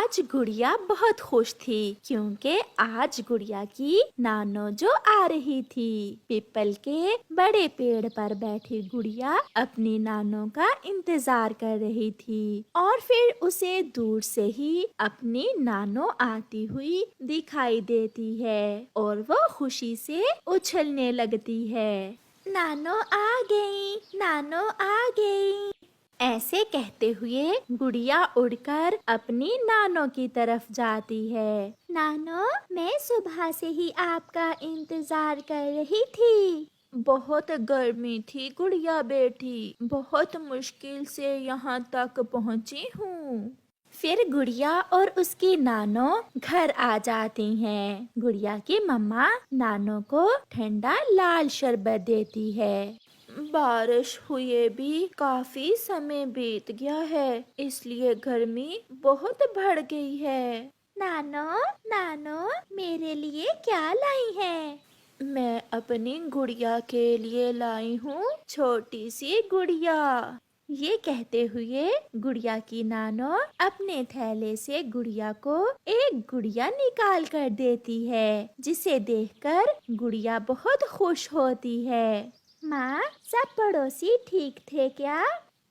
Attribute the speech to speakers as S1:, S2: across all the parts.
S1: आज गुड़िया बहुत खुश थी क्योंकि आज गुड़िया की नानो जो आ रही थी। पीपल के बड़े पेड़ पर बैठी गुड़िया अपनी नानो का इंतजार कर रही थी और फिर उसे दूर से ही अपनी नानो आती हुई दिखाई देती है और वो खुशी से उछलने लगती है। नानो आ गई, नानो आ गई। ऐसे कहते हुए गुड़िया उड़कर अपनी नानो की तरफ जाती है। नानो, मैं सुबह से ही आपका इंतजार कर रही थी। बहुत गर्मी थी गुड़िया बेटी, बहुत मुश्किल से यहाँ तक पहुँची हूँ। फिर गुड़िया और उसकी नानो घर आ जाती हैं। गुड़िया की मम्मा नानो को ठंडा लाल शरबत देती है। बारिश हुए भी काफी समय बीत गया है, इसलिए गर्मी बहुत बढ़ गई है। नानो, नानो, मेरे लिए क्या लाई है? मैं अपनी गुड़िया के लिए लाई हूँ छोटी सी गुड़िया। ये कहते हुए गुड़िया की नानो अपने थैले से गुड़िया को एक गुड़िया निकाल कर देती है, जिसे देखकर गुड़िया बहुत खुश होती है। माँ, सब पड़ोसी ठीक थे क्या?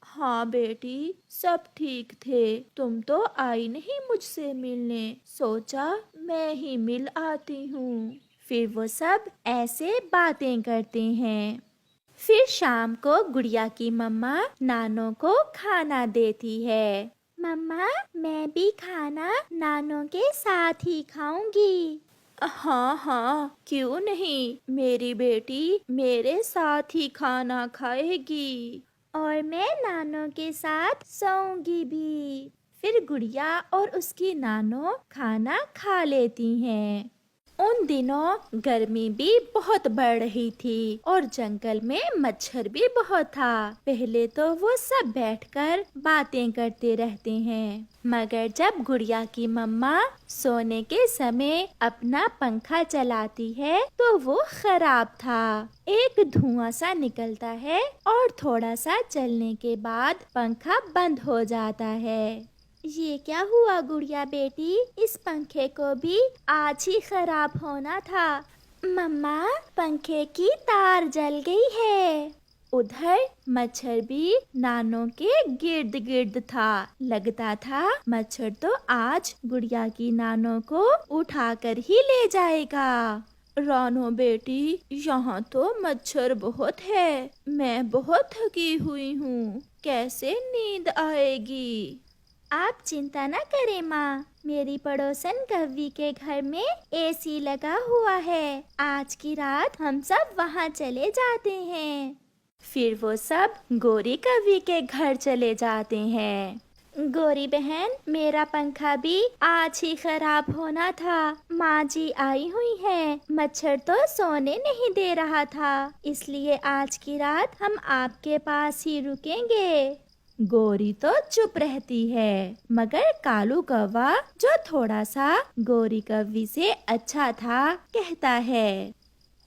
S1: हाँ बेटी, सब ठीक थे। तुम तो आई नहीं मुझसे मिलने, सोचा मैं ही मिल आती हूँ। फिर वो सब ऐसे बातें करते हैं। फिर शाम को गुड़िया की मम्मा नानो को खाना देती है। मम्मा, मैं भी खाना नानो के साथ ही खाऊंगी। हाँ हाँ, क्यों नहीं, मेरी बेटी मेरे साथ ही खाना खाएगी और मैं नानो के साथ सोऊंगी भी। फिर गुड़िया और उसकी नानो खाना खा लेती हैं। उन दिनों गर्मी भी बहुत बढ़ रही थी और जंगल में मच्छर भी बहुत था। पहले तो वो सब बैठकर बातें करते रहते हैं, मगर जब गुड़िया की मम्मा सोने के समय अपना पंखा चलाती है तो वो खराब था। एक धुआं सा निकलता है और थोड़ा सा चलने के बाद पंखा बंद हो जाता है। ये क्या हुआ गुड़िया बेटी, इस पंखे को भी आज ही खराब होना था। मम्मा, पंखे की तार जल गई है। उधर मच्छर भी नानो के गिर्द गिर्द था। लगता था मच्छर तो आज गुड़िया की नानो को उठाकर ही ले जाएगा। रानो बेटी, यहाँ तो मच्छर बहुत है, मैं बहुत थकी हुई हूँ, कैसे नींद आएगी? आप चिंता न करें माँ, मेरी पड़ोसन कव्वी के घर में एसी लगा हुआ है। आज की रात हम सब वहाँ चले जाते हैं। फिर वो सब गोरी कव्वी के घर चले जाते हैं। गोरी बहन, मेरा पंखा भी आज ही खराब होना था। माँ जी आई हुई है, मच्छर तो सोने नहीं दे रहा था, इसलिए आज की रात हम आपके पास ही रुकेंगे। गोरी तो चुप रहती है, मगर कालू कौवा जो थोड़ा सा गोरी कव्वी से अच्छा था कहता है,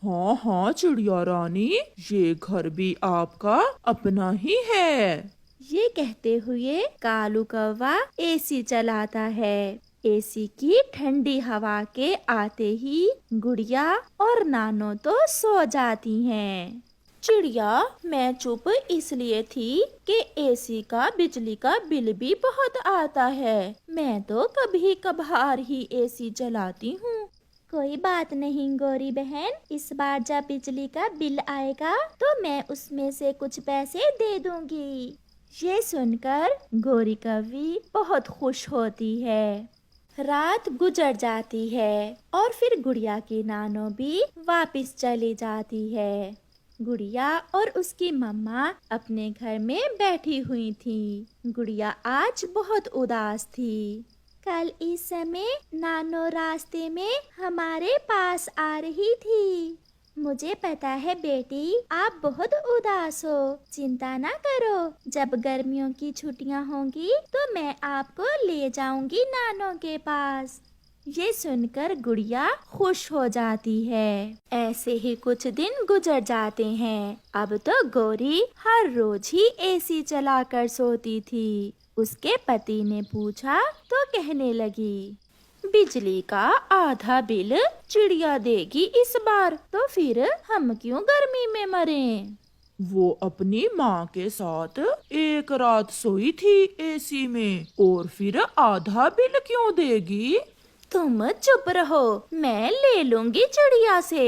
S2: हाँ हाँ चिड़िया रानी, ये घर भी आपका अपना ही है।
S1: ये कहते हुए कालू कौवा एसी चलाता है। एसी की ठंडी हवा के आते ही गुड़िया और नानो तो सो जाती हैं। चिड़िया, मैं चुप इसलिए थी कि एसी का बिजली का बिल भी बहुत आता है। मैं तो कभी कभार ही एसी चलाती हूँ। कोई बात नहीं गोरी बहन, इस बार जब बिजली का बिल आएगा तो मैं उसमें से कुछ पैसे दे दूंगी। ये सुनकर गोरी कव्वी बहुत खुश होती है। रात गुजर जाती है और फिर गुड़िया की नानो भी वापस चली जाती है। गुड़िया और उसकी मम्मा अपने घर में बैठी हुई थी। गुड़िया आज बहुत उदास थी। कल इस समय नानो रास्ते में हमारे पास आ रही थी। मुझे पता है बेटी, आप बहुत उदास हो। चिंता ना करो, जब गर्मियों की छुट्टियां होंगी तो मैं आपको ले जाऊंगी नानो के पास। ये सुनकर गुड़िया खुश हो जाती है। ऐसे ही कुछ दिन गुजर जाते हैं। अब तो गोरी हर रोज ही एसी चलाकर सोती थी। उसके पति ने पूछा तो कहने लगी, बिजली का आधा बिल चिड़िया देगी इस बार, तो फिर हम क्यों गर्मी में मरें?
S2: वो अपनी माँ के साथ एक रात सोई थी एसी में, और फिर आधा बिल क्यों देगी?
S1: तुम चुप रहो, मैं ले लूंगी चिड़िया से।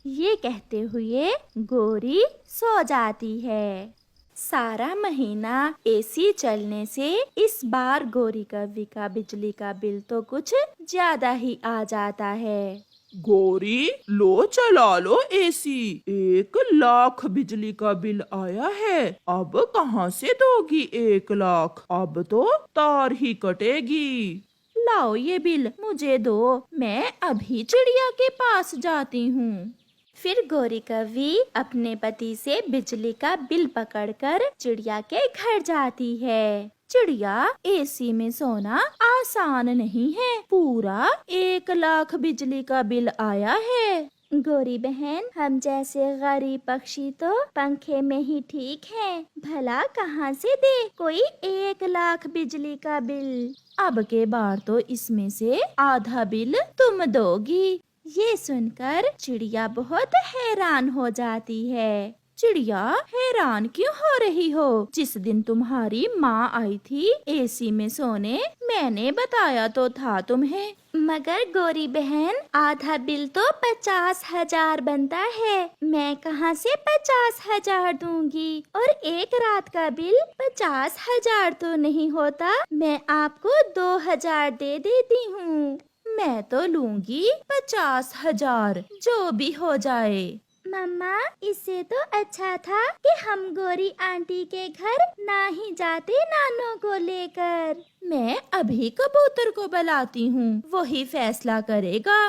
S1: ये कहते हुए गोरी सो जाती है। सारा महीना एसी चलने से इस बार गोरी कव्वी का बिजली का बिल तो कुछ ज्यादा ही आ जाता है।
S2: गोरी, लो चला लो एसी, 1 लाख बिजली का बिल आया है। अब कहाँ से दोगी 1 लाख? अब तो तार ही कटेगी।
S1: लाओ ये बिल मुझे दो, मैं अभी चिड़िया के पास जाती हूँ। फिर गोरी कव्वी अपने पति से बिजली का बिल पकड़कर चिड़िया के घर जाती है। चिड़िया, एसी में सोना आसान नहीं है, पूरा 1 लाख बिजली का बिल आया है। गोरी बहन, हम जैसे गरीब पक्षी तो पंखे में ही ठीक हैं, भला कहाँ से दे कोई 1 लाख बिजली का बिल। अब के बार तो इसमें से आधा बिल तुम दोगी। ये सुनकर चिड़िया बहुत हैरान हो जाती है। चिड़िया, हैरान क्यों हो रही हो? जिस दिन तुम्हारी माँ आई थी एसी में सोने, मैंने बताया तो था तुम्हें। मगर गोरी बहन, आधा बिल तो 50,000 बनता है, मैं कहाँ से 50,000 दूंगी? और एक रात का बिल 50,000 तो नहीं होता, मैं आपको 2,000 दे देती हूँ। मैं तो लूंगी 50,000, जो भी हो जाए। मम्मा, इससे तो अच्छा था कि हम गोरी आंटी के घर ना ही जाते नानों को लेकर। मैं अभी कबूतर को बुलाती हूँ, वही फैसला करेगा।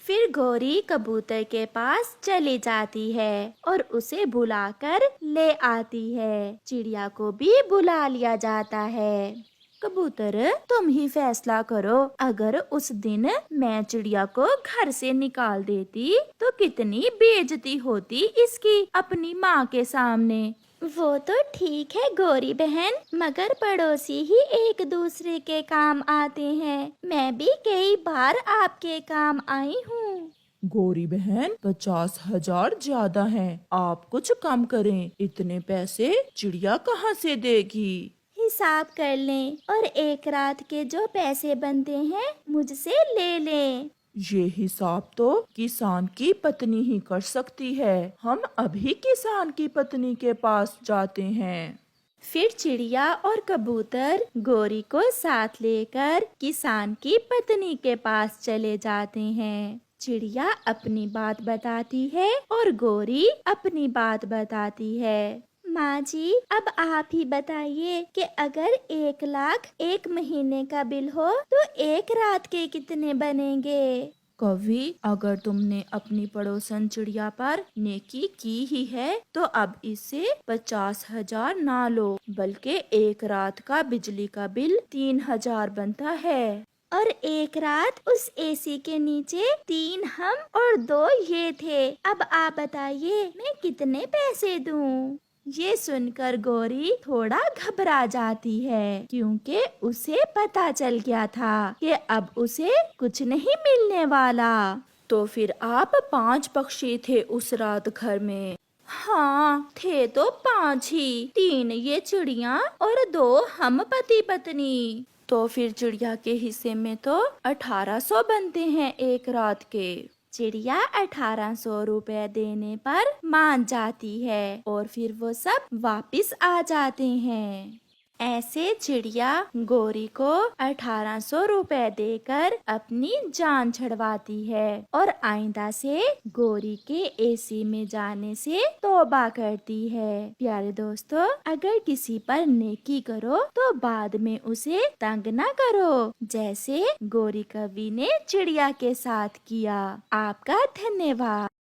S1: फिर गोरी कबूतर के पास चली जाती है और उसे बुलाकर ले आती है। चिड़िया को भी बुला लिया जाता है। कबूतर, तुम ही फैसला करो, अगर उस दिन मैं चिड़िया को घर से निकाल देती तो कितनी बेइज्जती होती इसकी अपनी माँ के सामने। वो तो ठीक है गोरी बहन, मगर पड़ोसी ही एक दूसरे के काम आते हैं। मैं भी कई बार आपके काम आई हूँ।
S2: गोरी बहन, 50,000 ज्यादा हैं, आप कुछ कम करें। इतने पैसे चिड़िया कहाँ से देगी?
S1: हिसाब कर लें और एक रात के जो पैसे बनते हैं मुझसे ले लें।
S2: ये हिसाब तो किसान की पत्नी ही कर सकती है। हम अभी किसान की पत्नी के पास जाते हैं।
S1: फिर चिड़िया और कबूतर गोरी को साथ लेकर किसान की पत्नी के पास चले जाते हैं। चिड़िया अपनी बात बताती है और गोरी अपनी बात बताती है। माँ जी, अब आप ही बताइए कि अगर 1 लाख 1 महीने का बिल हो तो एक रात के कितने बनेंगे? कवि, अगर तुमने अपनी पड़ोसन चिड़िया पर नेकी की ही है तो अब इससे 50,000 ना लो, बल्कि एक रात का बिजली का बिल 3,000 बनता है। और एक रात उस एसी के नीचे 3 हम और 2 ये थे। अब आप बताइए मैं कितने पैसे दूं? ये सुनकर गोरी थोड़ा घबरा जाती है, क्योंकि उसे पता चल गया था कि अब उसे कुछ नहीं मिलने वाला। तो फिर आप 5 पक्षी थे उस रात घर में? हाँ, थे तो 5 ही, 3 ये चिड़िया और 2 हम पति पत्नी। तो फिर चिड़िया के हिस्से में तो 1,800 बनते हैं एक रात के। चिड़िया 1,800 रुपए देने पर मान जाती है और फिर वो सब वापिस आ जाते हैं। ऐसे चिड़िया गोरी को 1,800 रुपए देकर अपनी जान छुड़वाती है और आइंदा से गोरी के एसी में जाने से तौबा करती है। प्यारे दोस्तों, अगर किसी पर नेकी करो तो बाद में उसे तंग न करो, जैसे गोरी कवि ने चिड़िया के साथ किया। आपका धन्यवाद।